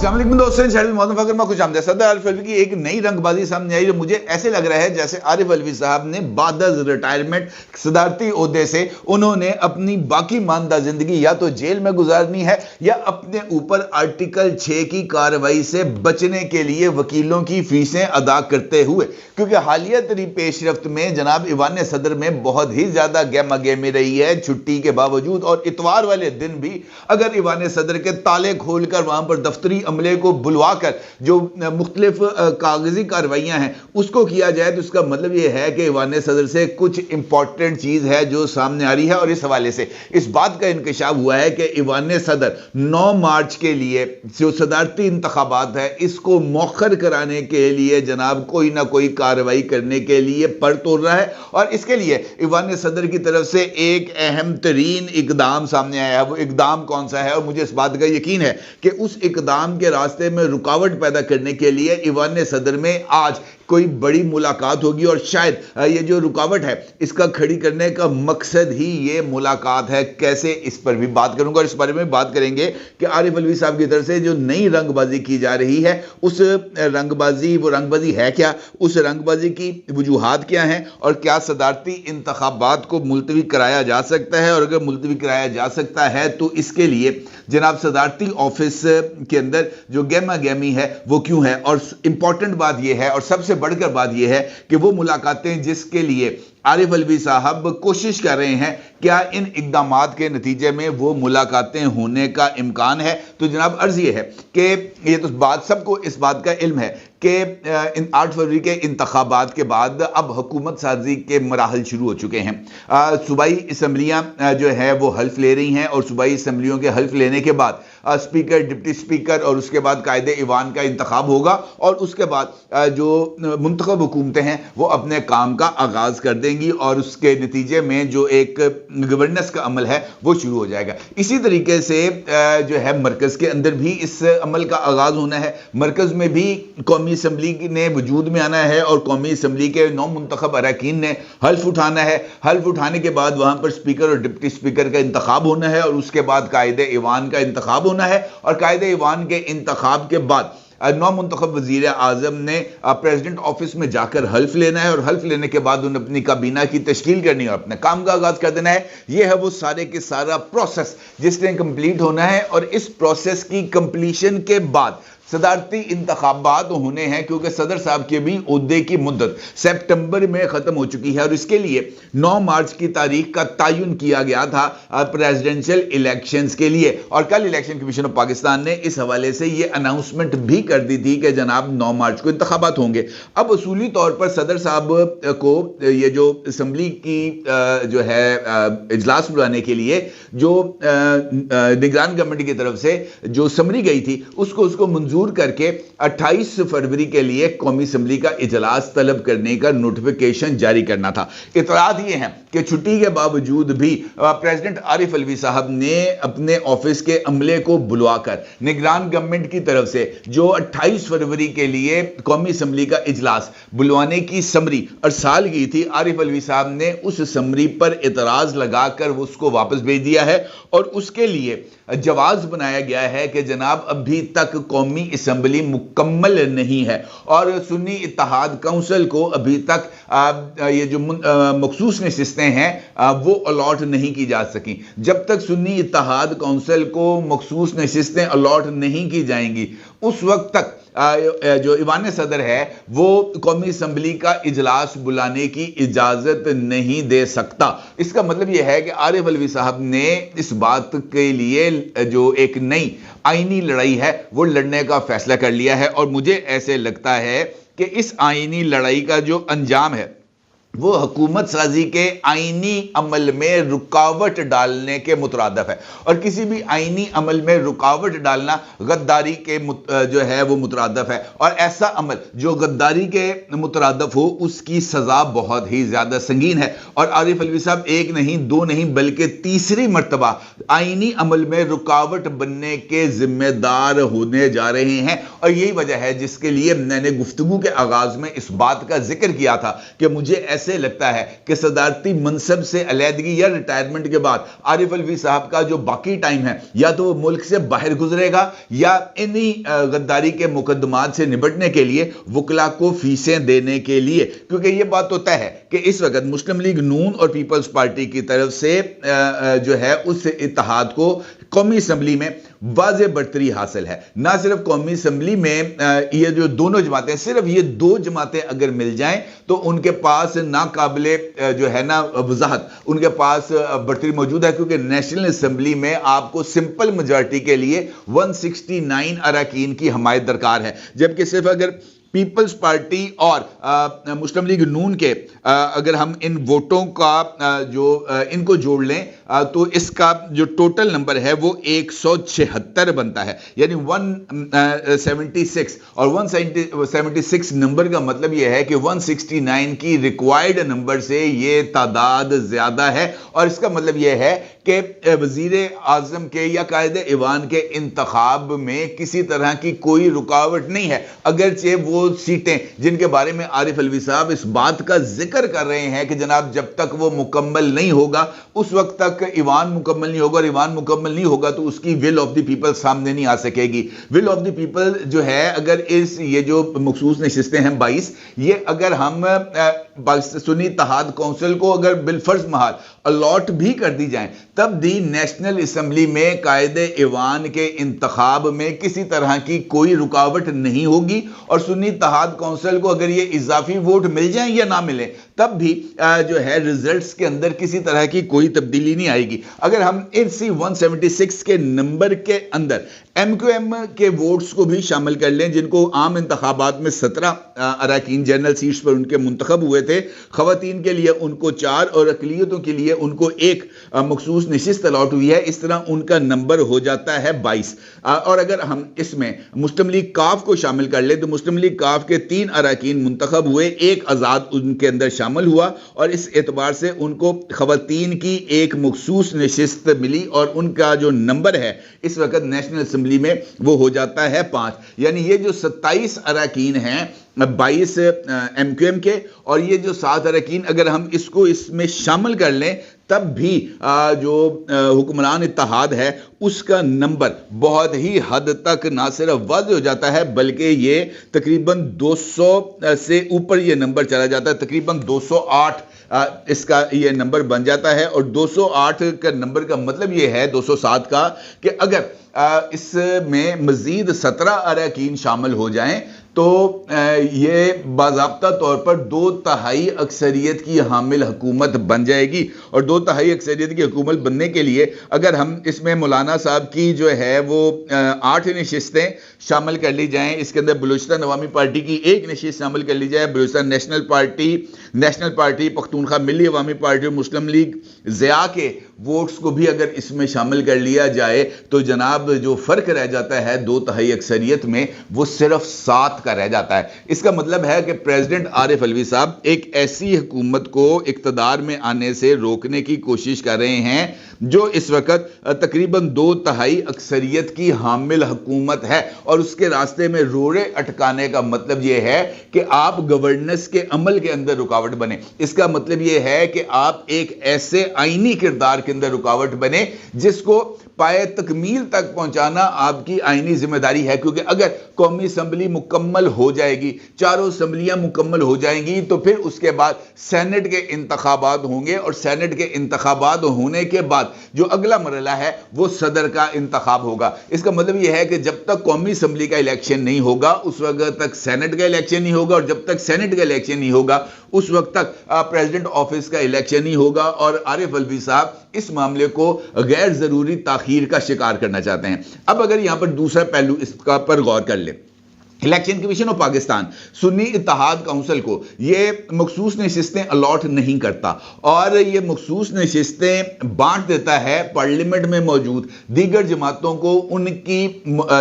अस्सलाम वालेकुम दोस्तों, मैं खुश आमदीद। सदर आरिफ अलवी की एक नई रंगबाजी सामने आई जो मुझे ऐसे लग रहा है जैसे आरिफ अलवी साहब ने बाद रिटायरमेंट सदारती ओहदे से उन्होंने अपनी बाकी मानदा जिंदगी या तो जेल में गुजारनी है या अपने ऊपर आर्टिकल 6 की कार्रवाई से बचने के लिए वकीलों की फीसें अदा करते हुए, क्योंकि हालिया तरी पेशरफ्त में जनाब ईवान सदर में बहुत ही ज्यादा गहमा गहमी रही है छुट्टी के बावजूद। और इतवार वाले दिन भी अगर ईवान सदर के ताले खोलकर वहां पर दफ्तरी अमले को बुलवाकर जो मुख्तलिफ कागजी कार्रवाइयां हैं उसको किया जाए, तो इसका मतलब यह है कि ईवान सदर से कुछ इंपॉर्टेंट चीज है जो सामने आ रही है। और इस हवाले से इस बात का इंकशाफ हुआ है कि ईवान सदर 9 मार्च के लिए जो सदारती इंतखाबात है इसको मौखर कराने के लिए जनाब कोई ना कोई कार्रवाई करने के लिए पर तोड़ रहा है। और इसके लिए ईवान सदर की तरफ से एक अहम तरीन इकदाम सामने आया है। वो इकदाम कौन सा है? और मुझे इस बात का यकीन है कि उस इकदाम के रास्ते में रुकावट पैदा करने के लिए ईवान सदर में आज कोई बड़ी मुलाकात होगी। और शायद ये जो रुकावट है इसका खड़ी करने का मकसद ही ये मुलाकात है। कैसे, इस पर भी बात करूंगा। और इस बारे में बात करेंगे कि आरिफ अलवी साहब की तरफ से जो नई रंगबाजी की जा रही है उस रंगबाजी है क्या, उस रंगबाजी की वजूहात क्या हैं, और क्या सदारती इंतखाबात को मुलतवी कराया जा सकता है, और अगर मुलतवी कराया जा सकता है तो इसके लिए जनाब सदारती ऑफिस के अंदर जो गहमा गहमी है वो क्यों है। और इंपॉर्टेंट बात यह है और सबसे बढ़कर बात यह है कि वो मुलाकातें जिसके लिए आरिफ अलवी साहब कोशिश कर रहे हैं, क्या इन इकदामात के नतीजे में वो मुलाकातें होने का इम्कान है? तो जनाब अर्ज ये है कि ये तो बात सबको इस बात का इल्म है कि इन 8 फरवरी के इंतखाबात के बाद अब हुकूमत साजी के मराहल शुरू हो चुके हैं। सूबाई असम्बलियाँ जो है वो हल्फ ले रही हैं और सूबाई असम्बलियों के हल्फ लेने के बाद स्पीकर, डिप्टी स्पीकर और उसके बाद कायदे ईवान का इंतखाब होगा। और उसके बाद जो मुंतखब हुकूमतें हैं वो अपने काम का आगाज कर देंगी और उसके नतीजे में जो एक गवर्नेंस का अमल है वो शुरू हो जाएगा। इसी तरीके से जो है मरकज के अंदर भी इस अमल का आगाज होना है। मरकज में भी कौमी असम्बली ने वजूद में आना है और कौमी असम्बली के 9 मुंतखब अरकान ने हल्फ उठाना है। हल्फ उठाने के बाद वहां पर स्पीकर और डिप्टी स्पीकर का इंतखाब होना है और उसके बाद कायदे ईवान का इंतखाब होना है। और कायदे ईवान के इंतखाब के बाद 9 मुंतखब वजीर आजम ने प्रेसिडेंट ऑफिस में जाकर हल्फ लेना है और हल्फ लेने के बाद उन्हें अपनी काबीना की तश्कील करनी है और अपने काम का आगाज कर देना है। यह है वो सारे के सारा प्रोसेस जिसने कंप्लीट होना है। और इस प्रोसेस की कंप्लीशन के बाद सदारती इंतखाबात होने हैं, क्योंकि सदर साहब के भी ओहदे की मुद्दत सितंबर में खत्म हो चुकी है और इसके लिए 9 मार्च की तारीख का तयन किया गया था प्रेसिडेंशियल इलेक्शंस के लिए। और कल इलेक्शन कमीशन ऑफ पाकिस्तान ने इस हवाले से ये अनाउंसमेंट भी कर दी थी कि जनाब 9 मार्च को इंतखाबात होंगे। अब उसूली तौर पर सदर साहब को ये जो असम्बली की जो है इजलास बुलाने के लिए जो निगरान गवर्नमेंट की तरफ से जो समरी गई थी उसको मंजूर करके 28 फरवरी के लिए कौमी असम्बली का इजलास तलब करने का नोटिफिकेशन जारी करना था। इतलात ये है कि छुट्टी के बावजूद भी प्रेसिडेंट आरिफ अलवी साहब ने अपने ऑफिस के अमले को बुलवाकर निगरान गवर्नमेंट की तरफ से जो 28 फरवरी के लिए कौमी असम्बली का इजलास बुलवाने की समरी अरसाल की थी, आरिफ अलवी साहब ने उस समरी पर इतराज लगाकर उसको वापस भेज दिया है। और उसके लिए जवाब बनाया गया है कि जनाब अभी तक कौमी असम्बली मुकम्मल नहीं है और सुन्नी इत्तेहाद काउंसिल को अभी तक ये जो मखसूस नशिस्तें हैं वो अलॉट नहीं की जा सकी। जब तक सुन्नी इत्तेहाद काउंसिल को मखसूस नशिस्तें अलॉट नहीं की जाएंगी उस वक्त तक जो ईवान सदर है वो कौमी असम्बली का इजलास बुलाने की इजाजत नहीं दे सकता। इसका मतलब यह है कि आरिफ अलवी साहब ने इस बात के लिए जो एक नई आईनी लड़ाई है वो लड़ने का फैसला कर लिया है। और मुझे ऐसे लगता है कि इस आईनी लड़ाई का जो अंजाम है वो हुकूमत साजी के आईनी अमल में रुकावट डालने के मुतरादफ है। और किसी भी आईनी अमल में रुकावट डालना गद्दारी के जो है वो मुतरादफ है। और ऐसा अमल जो गद्दारी के मुतरादफ हो उसकी सजा बहुत ही ज्यादा संगीन है। और आरिफ अलवी साहब एक नहीं, दो नहीं, बल्कि तीसरी मर्तबा आईनी अमल में रुकावट बनने के जिम्मेदार होने जा रहे हैं। और यही वजह है जिसके लिए मैंने गुफ्तगू के आगाज में इस बात का जिक्र किया था कि मुझे ऐसे लगता है कि सदारती मनसब से अलहदगी या रिटायरमेंट के बाद आरिफ अलवी साहब का जो बाकी टाइम है या तो वो मुल्क से बाहर गुजरेगा या इन्हीं गद्दारी के मुकदमात से निपटने के लिए वकला को फीसें देने के लिए, क्योंकि ये बात तो तय है कि इस वक्त मुस्लिम लीग नून और पीपल्स पार्टी की तरफ से जो है उस इत्तेहाद को कौमी असम्बली में वाज़े बरतरी हासिल है। ना सिर्फ कौमी असम्बली में ये जो दोनों जमातें, सिर्फ ये दो जमातें अगर मिल जाएं तो उनके पास नाकाबिले जो है ना वजाहत उनके पास बरतरी मौजूद है, क्योंकि नेशनल असम्बली में आपको सिंपल मेजॉरिटी के लिए 169 अरकान की हमायत दरकार है, जबकि सिर्फ अगर पीपल्स पार्टी और मुस्लिम लीग नून के अगर हम इन वोटों का इनको जोड़ लें तो इसका जो टोटल नंबर है वो 176 बनता है, यानी 176, और 176 नंबर का मतलब यह है कि 169 की रिक्वायर्ड नंबर से ये तादाद ज्यादा है। और इसका मतलब यह है कि वजीर आजम के या कायदे ईवान के इंतखाब में किसी तरह की कोई रुकावट नहीं है, अगरचे वो सीटें जिनके बारे में आरिफ अलवी साहब इस बात का जिक्र कर रहे हैं कि जनाब जब तक वो मुकम्मल नहीं होगा उस वक्त तक ईवान मुकम्मल नहीं होगा, और ईवान मुकम्मल नहीं होगा तो उसकी विल ऑफ द पीपल सामने नहीं आ सकेगी। विल ऑफ द पीपल जो है, अगर ये जो मखसूस नशिस्तें हैं 22, ये अगर हम सुन्नी इत्तेहाद काउंसिल को अगर बिलफर्ज महाल अलॉट भी कर दी जाए तब भी नेशनल असम्बली में कायदे ईवान के इंतखाब में किसी तरह की कोई रुकावट नहीं होगी, और सुन्नी इत्तेहाद काउंसिल को अगर ये इजाफी वोट मिल जाएं या ना मिले तब भी जो है रिजल्ट्स के अंदर किसी तरह की कोई तब्दीली नहीं आएगी। अगर हम इसी 176 के नंबर के अंदर MQM के वोट्स को भी शामिल कर लें, जिनको आम इंतखाबात में 17 अरकान जनरल सीट्स पर उनके मुंतखब हुए थे, खवातीन के लिए उनको 4 और अकलियतों के लिए उनको 1 मखसूस नशिस्त अलॉट हुई है, इस तरह उनका नंबर हो जाता है 22। और अगर हम इसमें मुस्लिम लीग काफ को शामिल कर लें तो मुस्लिम लीग काफ के 3 अरकान मुंतखब हुए, 1 आज़ाद उनके अंदर शामिल हुआ, और इस एतबार से उनको खवातीन की 1 मखसूस नशिस्त मिली, और उनका जो नंबर है इस वक्त नेशनल असम्बली में वो हो जाता है 5। यानी ये जो 27 अरकान हैं 22 MQM के, और ये जो 7 अरकान अगर हम इसमें शामिल कर लें तब भी जो हुक्मरान इत्तेहाद है उसका नंबर बहुत ही हद तक ना सिर्फ वाज़ेह हो जाता है बल्कि ये तकरीबन 200 से ऊपर ये नंबर चला जाता है, तकरीबन 208 इसका ये नंबर बन जाता है। और 208 का नंबर का मतलब ये है 207 का कि अगर इसमें मजीद 17 अरकान शामिल हो जाएं तो ये बाज़ाब्ता तौर पर 2/3 अक्सरियत की हामिल हुकूमत बन जाएगी। और 2/3 अक्सरियत की हुकूमत बनने के लिए अगर हम इसमें मौलाना साहब की जो है वो 8 नशिस्तें शामिल कर ली जाएं, इसके अंदर बलूचिस्तान अवामी पार्टी की 1 नशिस्त शामिल कर ली जाए, बलूचिस्तान नेशनल पार्टी पख्तूनख्वा मिली अवामी पार्टी और मुस्लिम लीग ज़िया के वोट्स को भी अगर इसमें शामिल कर लिया जाए तो जनाब जो फ़र्क रह जाता है 2/3 अक्सरियत में वो सिर्फ 7 का रह जाता है। इसका मतलब है कि प्रेसिडेंट आरिफ अलवी साहब एक ऐसी हुकूमत को इक़्तिदार में आने से रोकने की कोशिश कर रहे हैं जो इस वक्त तकरीबन 2/3 अक्सरियत की हामिल हुकूमत है, और उसके रास्ते में रोड़े अटकाने का मतलब यह है कि आप गवर्नेंस के अमल के अंदर रुकावट बने। इसका मतलब यह है कि आप एक ऐसे आईनी किरदार के अंदर रुकावट बने जिसको पाए तकमील तक पहुंचाना आपकी आईनी जिम्मेदारी है, क्योंकि अगर कौमी असम्बली मुकम्मल हो जाएगी, चारों असम्बलियां मुकम्मल हो जाएंगी, तो फिर उसके बाद सेनेट के इंतखाबात होंगे, और सेनेट के इंतखाबात होने के बाद जो अगला मरला है वो सदर का इंतखाब होगा। इसका मतलब यह है कि जब तक कौमी असम्बली का इलेक्शन नहीं होगा उस वक्त तक सेनेट का इलेक्शन नहीं होगा, और जब तक सेनेट का इलेक्शन नहीं होगा उस वक्त तक प्रेसिडेंट ऑफिस का इलेक्शन नहीं होगा। और आरिफ अलवी साहब इस मामले को गैर जरूरी ताखीर का शिकार करना चाहते हैं। अब अगर यहां पर दूसरा पहलू इसका पर गौर कर ले, election commission of Pakistan Sunni Ittehad council को ये मखसूस नशिस्तें अलॉट नहीं करता, और ये मखसूस नशिस्तें बांट देता है पार्लियामेंट में मौजूद दीगर जमातों को उनकी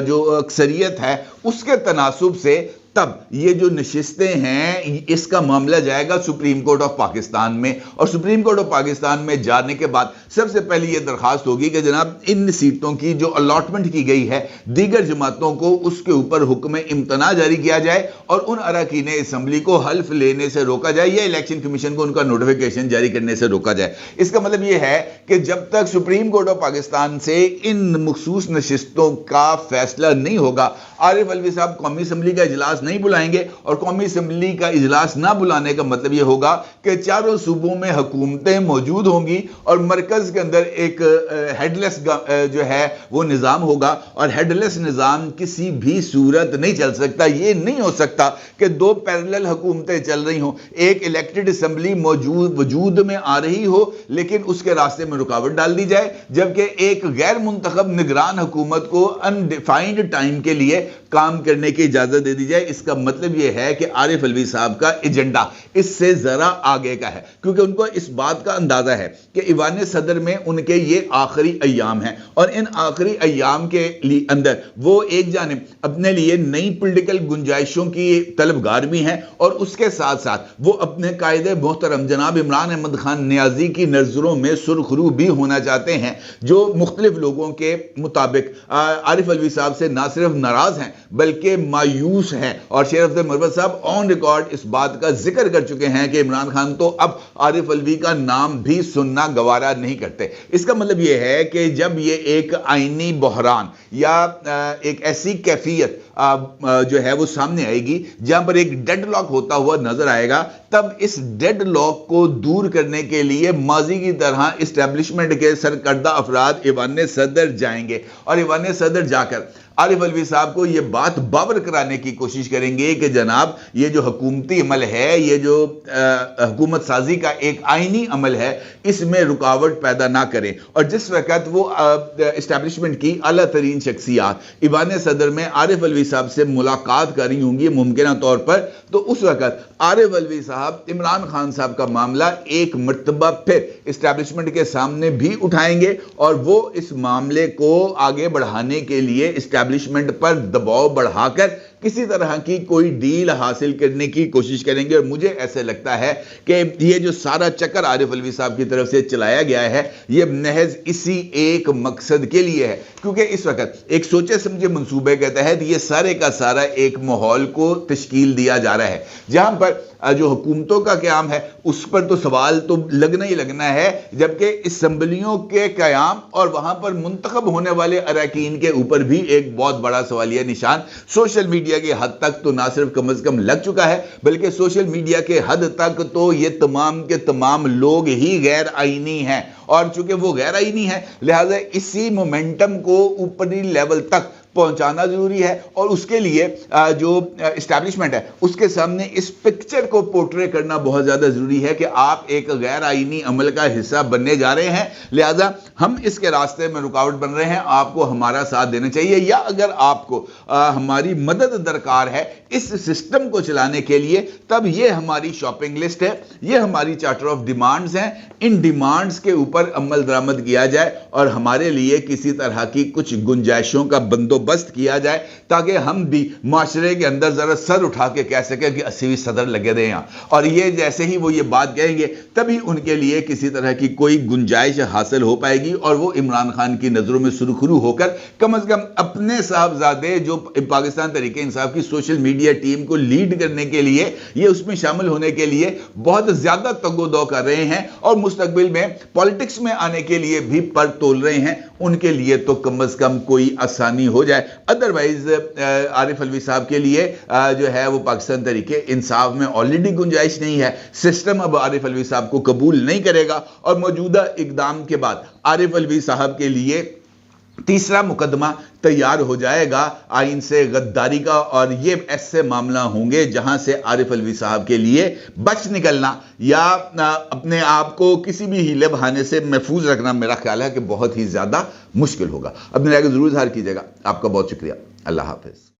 जो अक्सरियत है उसके तनासुब से तब ये जो नशिस्तें हैं इसका मामला जाएगा सुप्रीम कोर्ट ऑफ पाकिस्तान में, और सुप्रीम कोर्ट ऑफ पाकिस्तान में जाने के बाद सबसे पहले ये दरखास्त होगी कि जनाब इन सीटों की जो अलॉटमेंट की गई है दीगर जमातों को, उसके ऊपर हुक्म इम्तना जारी किया जाए और उन अरकान असम्बली को हल्फ लेने से रोका जाए या इलेक्शन कमीशन को उनका नोटिफिकेशन जारी करने से रोका जाए। इसका मतलब यह है कि जब तक सुप्रीम कोर्ट ऑफ पाकिस्तान से इन मखसूस नशिस्तों का फैसला नहीं होगा, आरिफ अलवी साहब कौमी असम्बली का इजलास नहीं बुलाएंगे, और कौमी असम्बली का इजलास ना बुलाने का मतलब यह होगा कि चारों सूबों में हुकूमतें मौजूद होंगी और मरकज के अंदर एक हेडलेस जो है वो निज़ाम होगा, और हेडलेस निज़ाम किसी भी सूरत नहीं चल सकता। ये नहीं हो सकता कि दो पैरेलल हुकूमतें चल रही हों, एक इलेक्टेड असम्बली वजूद में आ रही हो लेकिन उसके रास्ते में रुकावट डाल दी जाए, जबकि एक गैर मुंतखब निगरान हुकूमत को अनडिफाइंड टाइम के लिए काम करने की इजाजत दे दी जाए। इसका मतलब यह है कि आरिफ अलवी साहब का एजेंडा इससे जरा आगे का है, क्योंकि उनको इस बात का अंदाजा है कि ईवान सदर में उनके ये आखिरी अय्याम हैं, और इन आखिरी अय्याम के अंदर वो एक जानिब अपने लिए नई पॉलिटिकल गुंजाइशों की तलबगार भी हैं, और उसके साथ साथ वो अपने कायदे मोहतरम जनाब इमरान अहमद खान नियाजी की नजरों में सुरखरू भी होना चाहते हैं, जो मुख्तलिफ लोगों के मुताबिक आरिफ अलवी साहब से ना सिर्फ नाराज हैं बल्कि मायूस हैं। और शेर अफजल मुर्वत साहब ऑन रिकॉर्ड इस बात का जिक्र कर चुके हैं कि इमरान खान तो अब आरिफ अलवी का नाम भी सुनना गवारा नहीं करते। इसका मतलब यह है कि जब ये एक आईनी बहरान या एक ऐसी कैफियत जो है वो सामने आएगी जहां पर एक डेडलॉक होता हुआ नजर आएगा, तब इस डेडलॉक को दूर करने के लिए माजी की तरह इस्टेब्लिशमेंट के सरकर्दा अफराद ईवान सदर जाएंगे, और ईवान सदर जाकर आरिफ अलवी साहब को यह बात बावर कराने की कोशिश करेंगे कि जनाब ये जो हुकूमती अमल है, ये जो हुकूमत साजी का एक आईनी अमल है, इसमें रुकावट पैदा ना करें। और जिस वक्त वो इस्टेब्लिशमेंट की आला तरीन शख्सियात ईवान सदर में आरिफ अलवी साहब से मुलाकात कर रही होंगी मुमकिन तौर पर, तो उस वक्त आरिफ अलवी साहब इमरान खान साहब का मामला एक मर्तबा फिर इस्टेब्लिशमेंट के सामने भी उठाएंगे, और वो इस मामले को आगे बढ़ाने के लिए इस्टेब्लिशमेंट पर दबाव बढ़ाकर किसी तरह की कोई डील हासिल करने की कोशिश करेंगे। और मुझे ऐसे लगता है कि ये जो सारा चक्कर आरिफ अलवी साहब की तरफ से चलाया गया है, ये महज इसी एक मकसद के लिए है, क्योंकि इस वक्त एक सोचे समझे मंसूबे के तहत ये सारे का सारा एक माहौल को तश्कील दिया जा रहा है, जहां पर जो हुकूमतों का क़याम है उस पर तो सवाल तो लगना ही लगना है, जबकि असम्बलियों के क़याम और वहां पर मुंतखब होने वाले अरकान के ऊपर भी एक बहुत बड़ा सवालिया निशान सोशल मीडिया की हद तक तो ना सिर्फ कम अज कम लग चुका है, बल्कि सोशल मीडिया के हद तक तो ये तमाम के तमाम लोग ही गैर आईनी हैं, और चूंकि वो गैर आईनी है लिहाजा इसी मोमेंटम को ऊपरी लेवल तक पहुंचाना जरूरी है, और उसके लिए जो एस्टैब्लिशमेंट है उसके सामने इस पिक्चर को पोर्ट्रे करना बहुत ज्यादा जरूरी है कि आप एक गैर आईनी अमल का हिस्सा बनने जा रहे हैं, लिहाजा हम इसके रास्ते में रुकावट बन रहे हैं, आपको हमारा साथ देना चाहिए, या अगर आपको हमारी मदद दरकार है इस सिस्टम को चलाने के लिए, तब ये हमारी शॉपिंग लिस्ट है, ये हमारी चार्टर ऑफ डिमांड्स हैं, इन डिमांड्स के ऊपर अमल दरामद किया जाए और हमारे लिए किसी तरह की कुछ गुंजाइशों का बंदोबस्त किया जाए, ताकि हम भी माशरे के अंदर जरा सर उठा के कह सके कि 80वीं सदर लगे दे यहां, और ये जैसे ही वो ये बात कहेंगे तभी उनके लिए किसी तरह की कोई गुंजाइश हासिल हो पाएगी, और वो इमरान खान की नजरों में सुरखरू होकर कम अज कम अपने साहबजादे जो पाकिस्तान तहरीक इंसाफ की सोशल मीडिया टीम को लीड करने के लिए, ये उसमें शामिल होने के लिए बहुत ज्यादा तगोदो कर रहे हैं, और मुस्तकबिल में पॉलिटिक्स में आने के लिए भी पर तोल रहे हैं, उनके लिए तो कम अज कम कोई आसानी हो जाए। अदरवाइज आरिफ अलवी साहब के लिए जो है वो पाकिस्तान तहरीक इंसाफ में ऑलरेडी गुंजाइश नहीं है, सिस्टम अब आरिफ अलवी साहब को कबूल नहीं करेगा, और मौजूदा इकदाम के बाद आरिफ अलवी साहब के लिए तीसरा मुकदमा तैयार हो जाएगा आइन से गद्दारी का, और ये ऐसे मामला होंगे जहां से आरिफ अलवी साहब के लिए बच निकलना या अपने आप को किसी भी हीले बहाने से महफूज रखना मेरा ख्याल है कि बहुत ही ज्यादा मुश्किल होगा। अपनी राय को जरूर इज़हार कीजिएगा। आपका बहुत शुक्रिया। अल्लाह हाफिज।